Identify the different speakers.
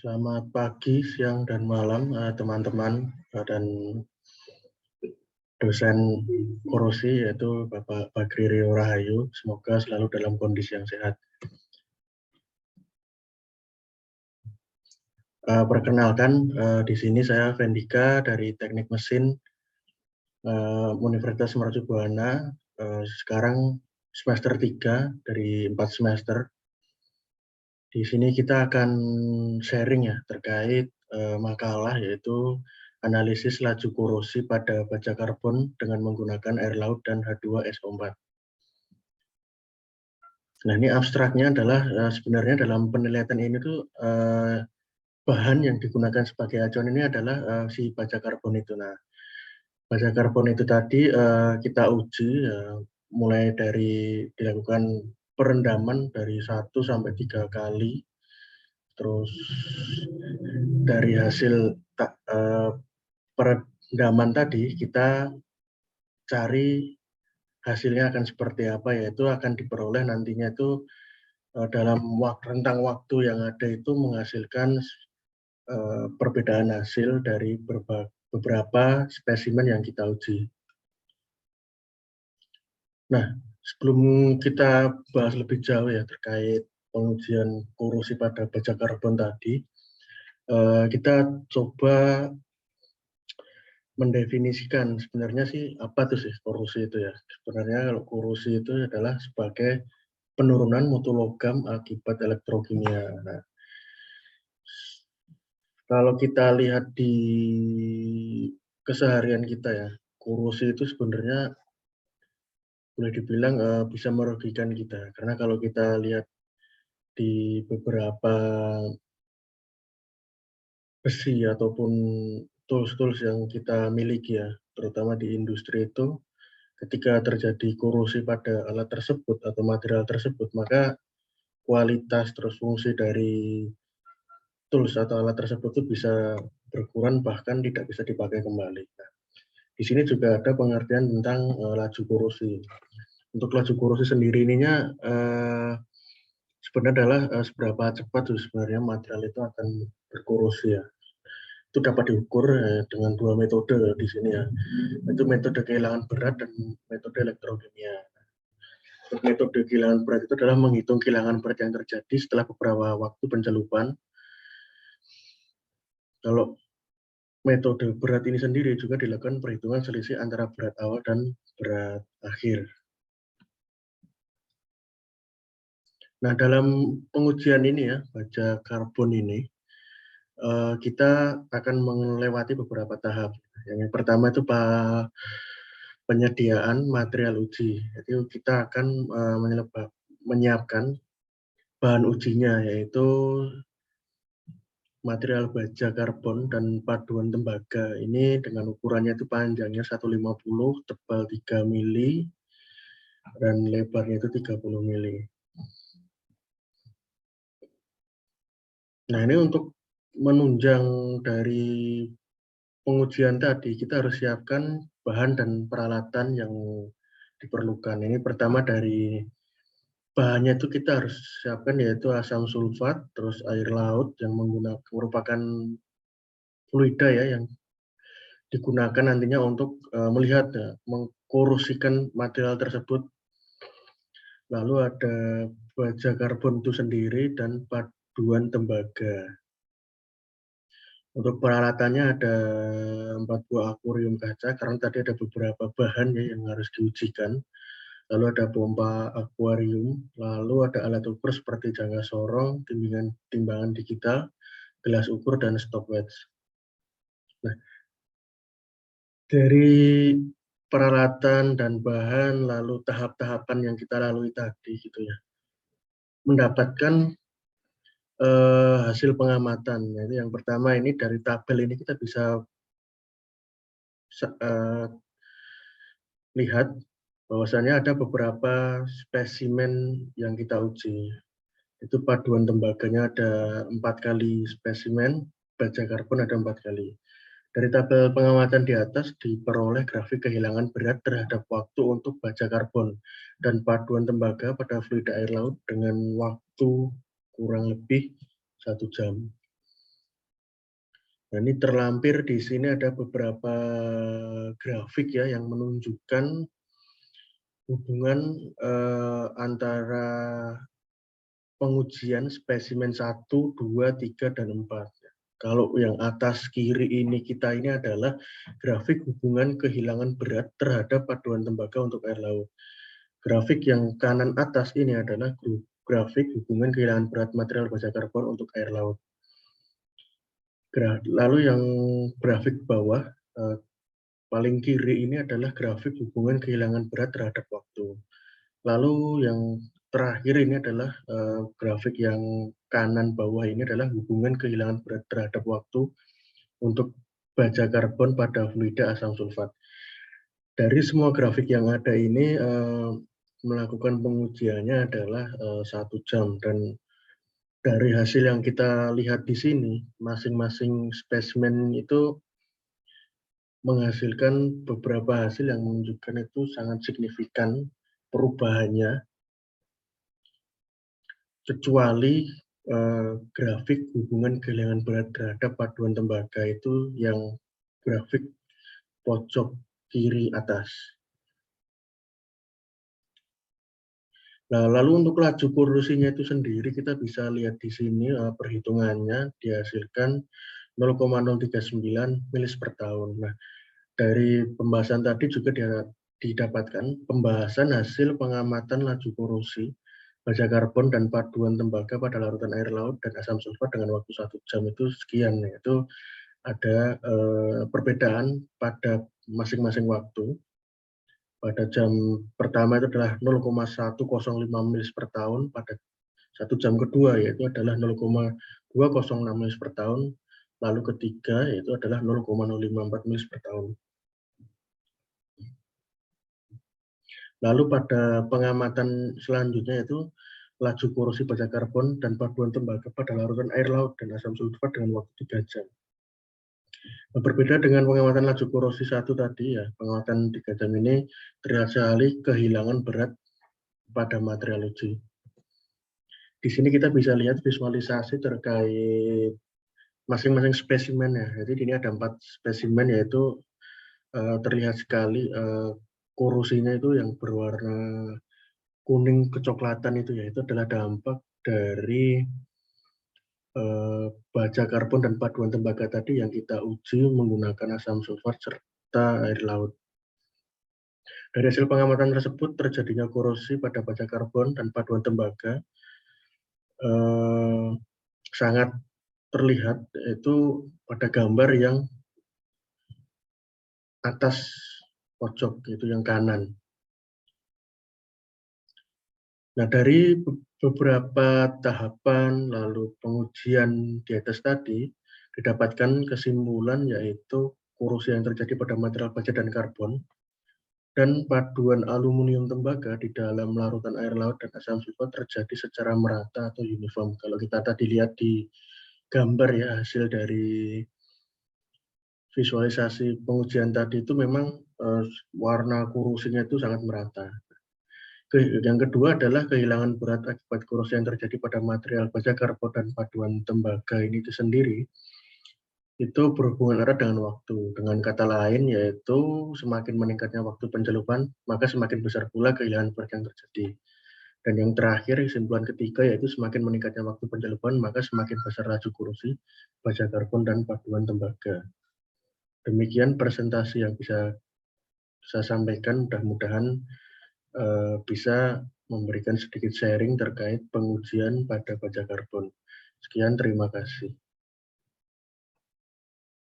Speaker 1: Selamat pagi, siang, dan malam teman-teman dan dosen korosi yaitu Bapak Bagri Rio Rahayu. Semoga selalu dalam kondisi yang sehat. Perkenalkan, di sini saya Vendika dari Teknik Mesin Universitas Mercubuana. Sekarang semester 3 dari 4 semester. Di sini kita akan sharing ya terkait makalah yaitu analisis laju korosi pada baja karbon dengan menggunakan air laut dan H2SO4. Nah, ini abstraknya adalah sebenarnya dalam penelitian ini tuh bahan yang digunakan sebagai acuan ini adalah si baja karbon itu. Nah, baja karbon itu tadi kita uji mulai dari dilakukan perendaman dari 1 sampai 3 kali. Terus dari hasil perendaman tadi kita cari hasilnya akan seperti apa, yaitu akan diperoleh nantinya itu dalam rentang waktu yang ada itu menghasilkan perbedaan hasil dari beberapa spesimen yang kita uji. Nah, sebelum kita bahas lebih jauh ya terkait pengujian korosi pada baja karbon tadi, kita coba mendefinisikan sebenarnya sih apa tuh sih korosi itu ya. Sebenarnya kalau korosi itu adalah sebagai penurunan mutu logam akibat elektrokimia. Nah, kalau kita lihat di keseharian kita ya, korosi itu sebenarnya boleh dibilang bisa merugikan kita. Karena kalau kita lihat di beberapa besi ataupun tools-tools yang kita miliki ya, terutama di industri itu, ketika terjadi korosi pada alat tersebut atau material tersebut, maka kualitas terus fungsi dari tools atau alat tersebut itu bisa berkurang bahkan tidak bisa dipakai kembali. Nah, di sini juga ada pengertian tentang laju korosi. Untuk laju korosi sendiri ininya sebenarnya adalah seberapa cepat sebenarnya material itu akan berkorosi ya. Itu dapat diukur dengan 2 metode di sini ya. Itu metode kehilangan berat dan metode elektrokimia. Metode kehilangan berat itu adalah menghitung kehilangan berat yang terjadi setelah beberapa waktu pencelupan. Kalau metode berat ini sendiri juga dilakukan perhitungan selisih antara berat awal dan berat akhir. Nah, dalam pengujian ini ya, baja karbon ini, kita akan melewati beberapa tahap. Yang pertama itu penyediaan material uji. Jadi kita akan menyiapkan bahan ujinya, yaitu material baja karbon dan paduan tembaga. Ini dengan ukurannya itu panjangnya 150, tebal 3 mili, dan lebarnya itu 30 mili. Nah, ini untuk menunjang dari pengujian tadi, kita harus siapkan bahan dan peralatan yang diperlukan. Ini pertama dari bahannya itu kita harus siapkan yaitu asam sulfat, terus air laut yang merupakan fluida ya yang digunakan nantinya untuk melihat mengkorosikan material tersebut. Lalu ada baja karbon itu sendiri dan paduan tembaga. Untuk peralatannya ada 4 buah akuarium kaca karena tadi ada beberapa bahan ya yang harus diujikan. Lalu ada pompa akuarium, lalu ada alat ukur seperti jangka sorong, timbangan digital, gelas ukur, dan stopwatch. Nah, dari peralatan dan bahan, lalu tahap-tahapan yang kita lalui tadi gitu ya, mendapatkan hasil pengamatan. Jadi yang pertama ini dari tabel ini kita bisa lihat bahwasannya ada beberapa spesimen yang kita uji. Itu paduan tembaganya ada 4 kali spesimen, baja karbon ada 4 kali. Dari tabel pengamatan di atas diperoleh grafik kehilangan berat terhadap waktu untuk baja karbon dan paduan tembaga pada fluida air laut dengan waktu kurang lebih 1 jam. Nah, ini terlampir di sini ada beberapa grafik ya yang menunjukkan hubungan antara pengujian spesimen 1, 2, 3, dan 4. Kalau yang atas kiri ini adalah grafik hubungan kehilangan berat terhadap paduan tembaga untuk air laut. Grafik yang kanan atas ini adalah grafik hubungan kehilangan berat material baja karbon untuk air laut. Lalu yang grafik bawah paling kiri ini adalah grafik hubungan kehilangan berat terhadap waktu. Lalu yang terakhir ini adalah grafik yang kanan bawah ini adalah hubungan kehilangan berat terhadap waktu untuk baja karbon pada fluida asam sulfat. Dari semua grafik yang ada ini melakukan pengujiannya adalah 1 jam, dan dari hasil yang kita lihat di sini masing-masing spesimen itu menghasilkan beberapa hasil yang menunjukkan itu sangat signifikan perubahannya, kecuali grafik hubungan kehilangan berat terhadap paduan tembaga itu yang grafik pojok kiri atas. Nah, lalu untuk laju korosinya itu sendiri kita bisa lihat di sini perhitungannya dihasilkan 0,039 mils per tahun. Nah, dari pembahasan tadi juga didapatkan pembahasan hasil pengamatan laju korosi baja karbon dan paduan tembaga pada larutan air laut dan asam sulfat dengan waktu 1 jam itu sekian, yaitu ada perbedaan pada masing-masing waktu. Pada jam pertama itu adalah 0,105 mils per tahun, pada 1 jam kedua yaitu adalah 0,206 mils per tahun, lalu ketiga yaitu adalah 0,054 mils per tahun. Lalu pada pengamatan selanjutnya itu laju korosi baja karbon dan paduan tembaga pada larutan air laut dan asam sulfat dengan waktu 3 jam. Nah, berbeda dengan pengamatan laju korosi 1 tadi ya, pengamatan 3 jam ini terlihat sekali kehilangan berat pada material uji. Di sini kita bisa lihat visualisasi terkait masing-masing spesimen ya. Jadi ini ada 4 spesimen, yaitu terlihat sekali korosinya itu yang berwarna kuning kecoklatan itu ya, itu adalah dampak dari baja karbon dan paduan tembaga tadi yang kita uji menggunakan asam sulfat serta air laut. Dari hasil pengamatan tersebut terjadinya korosi pada baja karbon dan paduan tembaga sangat terlihat, yaitu pada gambar yang atas pojok, itu yang kanan. Nah, dari beberapa tahapan lalu pengujian di atas tadi didapatkan kesimpulan, yaitu korosi yang terjadi pada material baja dan karbon dan paduan aluminium tembaga di dalam larutan air laut dan asam sulfat terjadi secara merata atau uniform. Kalau kita tadi lihat di gambar ya, hasil dari visualisasi pengujian tadi itu memang warna korosinya itu sangat merata. Yang kedua adalah kehilangan berat akibat korosi yang terjadi pada material baja karbon dan paduan tembaga ini itu sendiri, itu berhubungan erat dengan waktu. Dengan kata lain, yaitu semakin meningkatnya waktu pencelupan, maka semakin besar pula kehilangan berat yang terjadi. Dan yang terakhir, kesimpulan ketiga, yaitu semakin meningkatnya waktu pencelupan, maka semakin besar laju korosi baja karbon dan paduan tembaga. Demikian presentasi yang bisa saya sampaikan, mudah-mudahan bisa memberikan sedikit sharing terkait pengujian pada baja karbon. Sekian, terima kasih.